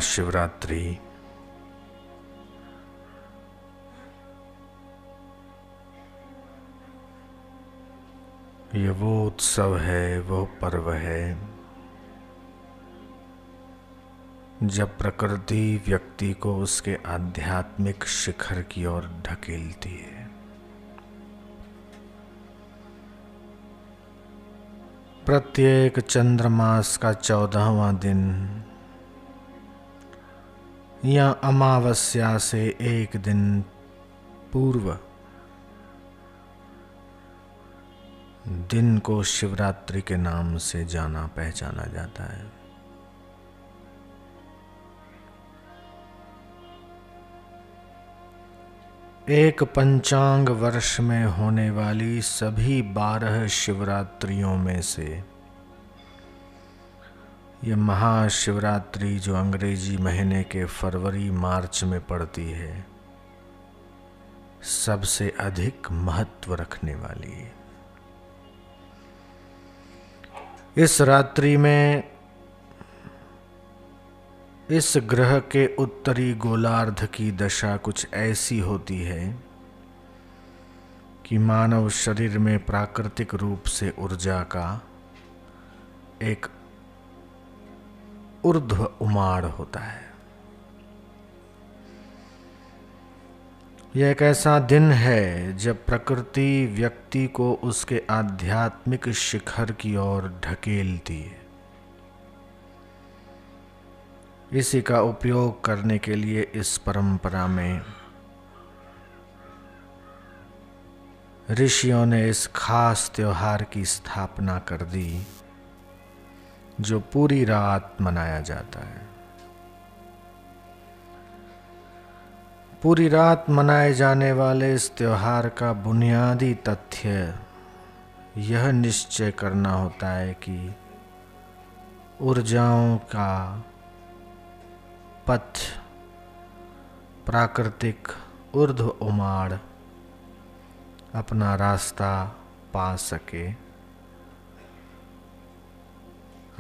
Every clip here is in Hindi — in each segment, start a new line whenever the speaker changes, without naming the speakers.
महाशिवरात्रि ये वो उत्सव है, वो पर्व है जब प्रकृति व्यक्ति को उसके आध्यात्मिक शिखर की ओर ढकेलती है। प्रत्येक चंद्रमास का 14वां दिन या अमावस्या से एक दिन पूर्व दिन को शिवरात्रि के नाम से जाना पहचाना जाता है। एक पंचांग वर्ष में होने वाली सभी 12 शिवरात्रियों में से यह महाशिवरात्रि जो अंग्रेजी महीने के फरवरी मार्च में पड़ती है, सबसे अधिक महत्व रखने वाली है। इस रात्रि में इस ग्रह के उत्तरी गोलार्ध की दशा कुछ ऐसी होती है कि मानव शरीर में प्राकृतिक रूप से ऊर्जा का एक ऊर्ध्व उमाड़ होता है। यह एक ऐसा दिन है जब प्रकृति व्यक्ति को उसके आध्यात्मिक शिखर की ओर ढकेलती है। इसी का उपयोग करने के लिए इस परंपरा में ऋषियों ने इस खास त्योहार की स्थापना कर दी जो पूरी रात मनाया जाता है। पूरी रात मनाए जाने वाले इस त्योहार का बुनियादी तथ्य यह निश्चय करना होता है कि ऊर्जाओं का पथ प्राकृतिक ऊर्ध्व उमाड़ अपना रास्ता पा सके।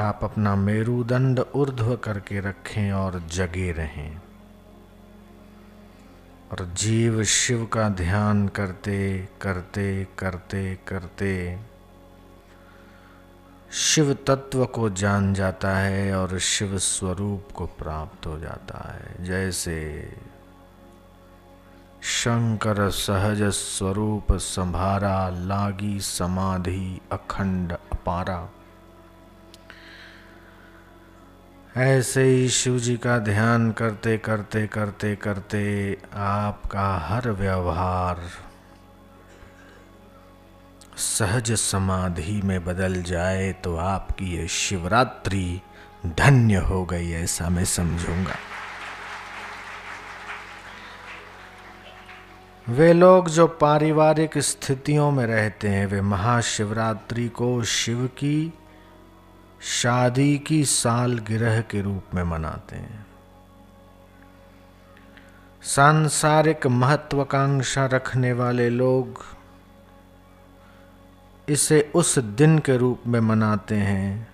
आप अपना मेरुदंड ऊर्ध्व करके रखें और जगे रहें और जीव शिव का ध्यान करते करते करते करते शिव तत्व को जान जाता है और शिव स्वरूप को प्राप्त हो जाता है। जैसे शंकर सहज स्वरूप संभारा, लागी समाधि अखंड अपारा, ऐसे ही शिव जी का ध्यान करते करते करते करते आपका हर व्यवहार सहज समाधि में बदल जाए तो आपकी ये शिवरात्रि धन्य हो गई, ऐसा मैं समझूंगा। वे लोग जो पारिवारिक स्थितियों में रहते हैं वे महाशिवरात्रि को शिव की शादी की सालगिरह के रूप में मनाते हैं। सांसारिक महत्वाकांक्षा रखने वाले लोग इसे उस दिन के रूप में मनाते हैं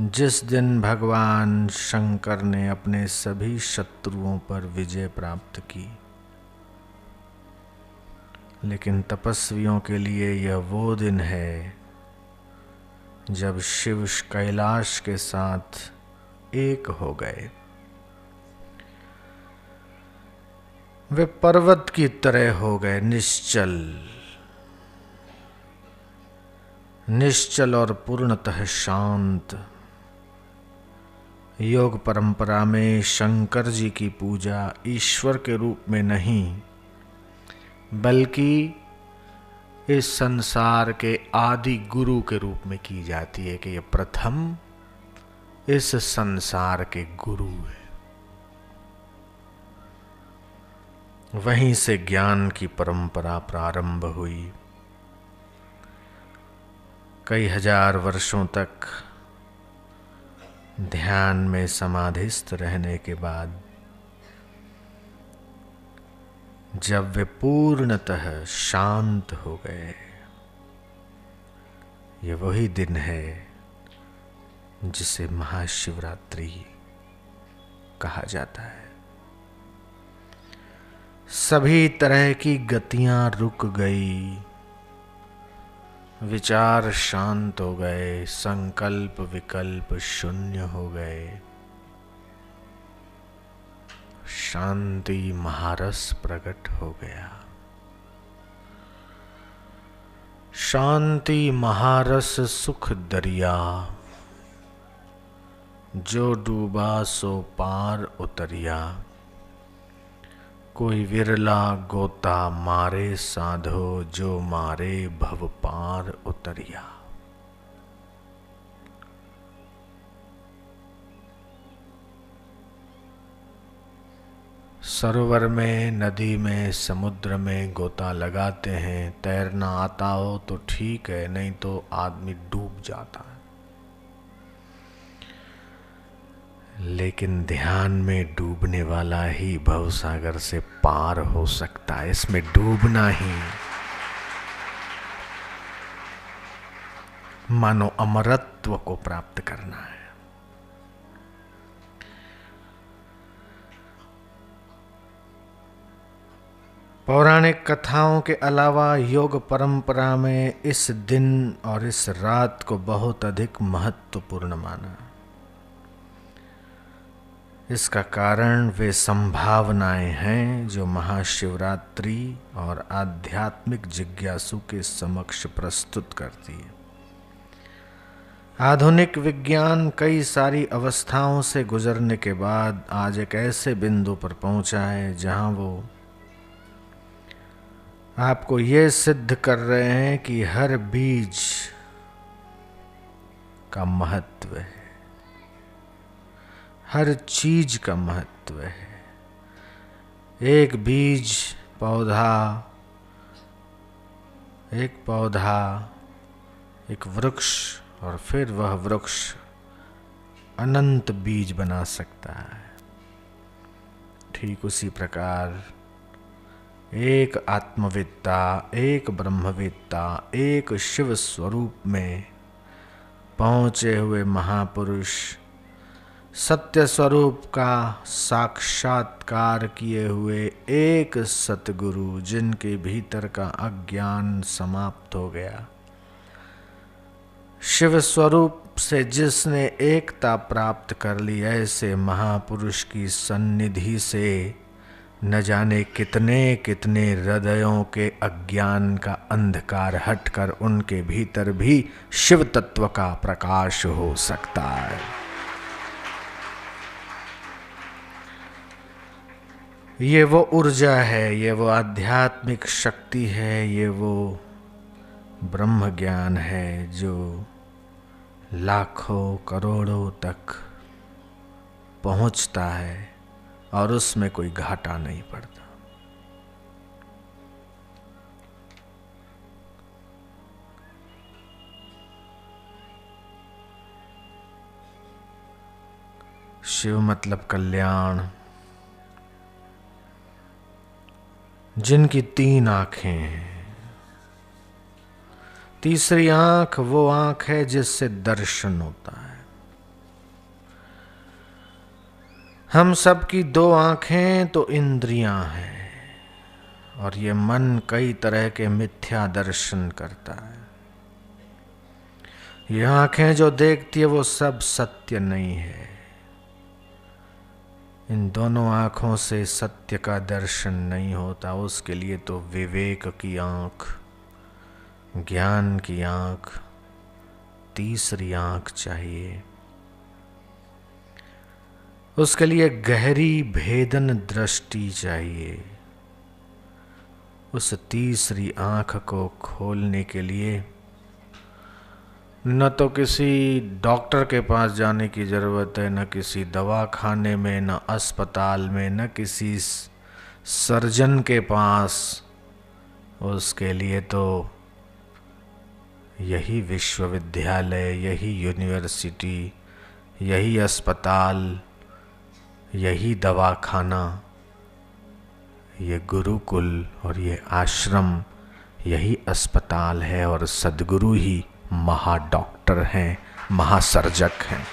जिस दिन भगवान शंकर ने अपने सभी शत्रुओं पर विजय प्राप्त की। लेकिन तपस्वियों के लिए यह वो दिन है जब शिव कैलाश के साथ एक हो गए। वे पर्वत की तरह हो गए, निश्चल और पूर्णतः शांत। योग परंपरा में शंकर जी की पूजा ईश्वर के रूप में नहीं बल्कि इस संसार के आदि गुरु के रूप में की जाती है कि ये प्रथम इस संसार के गुरु है। वहीं से ज्ञान की परंपरा प्रारंभ हुई। कई हजार वर्षों तक ध्यान में समाधिस्थ रहने के बाद जब वे पूर्णतः शांत हो गए, ये वही दिन है जिसे महाशिवरात्रि कहा जाता है। सभी तरह की गतियां रुक गई, विचार शांत हो गए, संकल्प विकल्प शून्य हो गए, शांति महारस प्रकट हो गया। शांति महारस सुख दरिया, जो डूबा सो पार उतरिया। कोई विरला गोता मारे साधो, जो मारे भव पार उतरिया। सरोवर में, नदी में, समुद्र में गोता लगाते हैं। तैरना आता हो तो ठीक है, नहीं तो आदमी डूब जाता है। लेकिन ध्यान में डूबने वाला ही भवसागर से पार हो सकता है। इसमें डूबना ही मानो अमरत्व को प्राप्त करना है। पौराणिक कथाओं के अलावा योग परंपरा में इस दिन और इस रात को बहुत अधिक महत्वपूर्ण माना। इसका कारण वे संभावनाएं हैं जो महाशिवरात्रि और आध्यात्मिक जिज्ञासु के समक्ष प्रस्तुत करती है। आधुनिक विज्ञान कई सारी अवस्थाओं से गुजरने के बाद आज एक ऐसे बिंदु पर पहुंचा है जहां वो आपको ये सिद्ध कर रहे हैं कि हर बीज का महत्व है, हर चीज का महत्व है। एक बीज एक पौधा, एक वृक्ष, और फिर वह वृक्ष अनंत बीज बना सकता है। ठीक उसी प्रकार एक आत्मवेत्ता, एक ब्रह्मवेत्ता, एक शिव स्वरूप में पहुंचे हुए महापुरुष, सत्य स्वरूप का साक्षात्कार किए हुए एक सतगुरु, जिनके भीतर का अज्ञान समाप्त हो गया, शिव स्वरूप से जिसने एकता प्राप्त कर ली, ऐसे महापुरुष की सन्निधि से न जाने कितने कितने हृदयों के अज्ञान का अंधकार हटकर उनके भीतर भी शिव तत्व का प्रकाश हो सकता है। ये वो ऊर्जा है, ये वो आध्यात्मिक शक्ति है, ये वो ब्रह्म ज्ञान है जो लाखों करोड़ों तक पहुंचता है और उसमें कोई घाटा नहीं पड़ता। शिव मतलब कल्याण। जिनकी 3 आंखें हैं, तीसरी आंख वो आंख है जिससे दर्शन होता है। हम सब की 2 आंखें तो इंद्रियां हैं, और ये मन कई तरह के मिथ्या दर्शन करता है। ये आंखें जो देखती है वो सब सत्य नहीं है। इन दोनों आंखों से सत्य का दर्शन नहीं होता। उसके लिए तो विवेक की आंख, ज्ञान की आंख, तीसरी आंख चाहिए। उसके लिए गहरी भेदन दृष्टि चाहिए। उस तीसरी आंख को खोलने के लिए न तो किसी डॉक्टर के पास जाने की ज़रूरत है, न किसी दवाखाने में, न अस्पताल में, न किसी सर्जन के पास। उसके लिए तो यही विश्वविद्यालय, यही यूनिवर्सिटी, यही अस्पताल, यही दवाखाना, ये गुरुकुल और ये आश्रम, यही अस्पताल है, और सद्गुरु ही महाडॉक्टर हैं, महासर्जक हैं।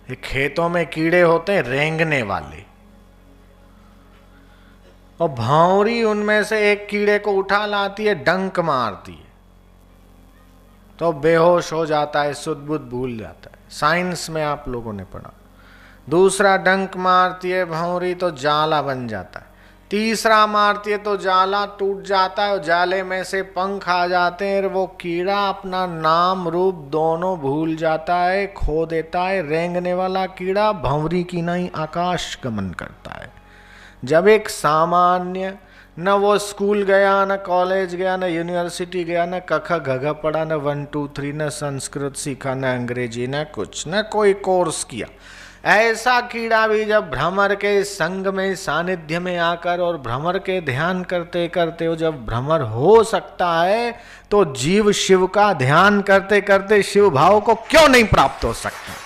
ये खेतों में कीड़े होते हैं रेंगने वाले, और भौंरी उनमें से एक कीड़े को उठा लाती है, डंक मारती है तो बेहोश हो जाता है, सुध बुध भूल जाता है। साइंस में आप लोगों ने पढ़ा। दूसरा डंक मारती है भौंरी तो जाला बन जाता है। तीसरा मारती है तो जाला टूट जाता है और जाले में से पंख आ जाते हैं। वो कीड़ा अपना नाम रूप दोनों भूल जाता है, खो देता है। रेंगने वाला कीड़ा भंवरी की नहीं आकाश गमन करता है। जब एक सामान्य, न वो स्कूल गया, न कॉलेज गया, न यूनिवर्सिटी गया, न कख घघ पढ़ा, न 1 2 3, न संस्कृत सीखा, न अंग्रेजी, न कुछ, न कोई कोर्स किया, ऐसा कीड़ा भी जब भ्रमर के संग में, सानिध्य में आकर और भ्रमर के ध्यान करते करते वो जब भ्रमर हो सकता है, तो जीव शिव का ध्यान करते करते शिव भाव को क्यों नहीं प्राप्त हो सकता।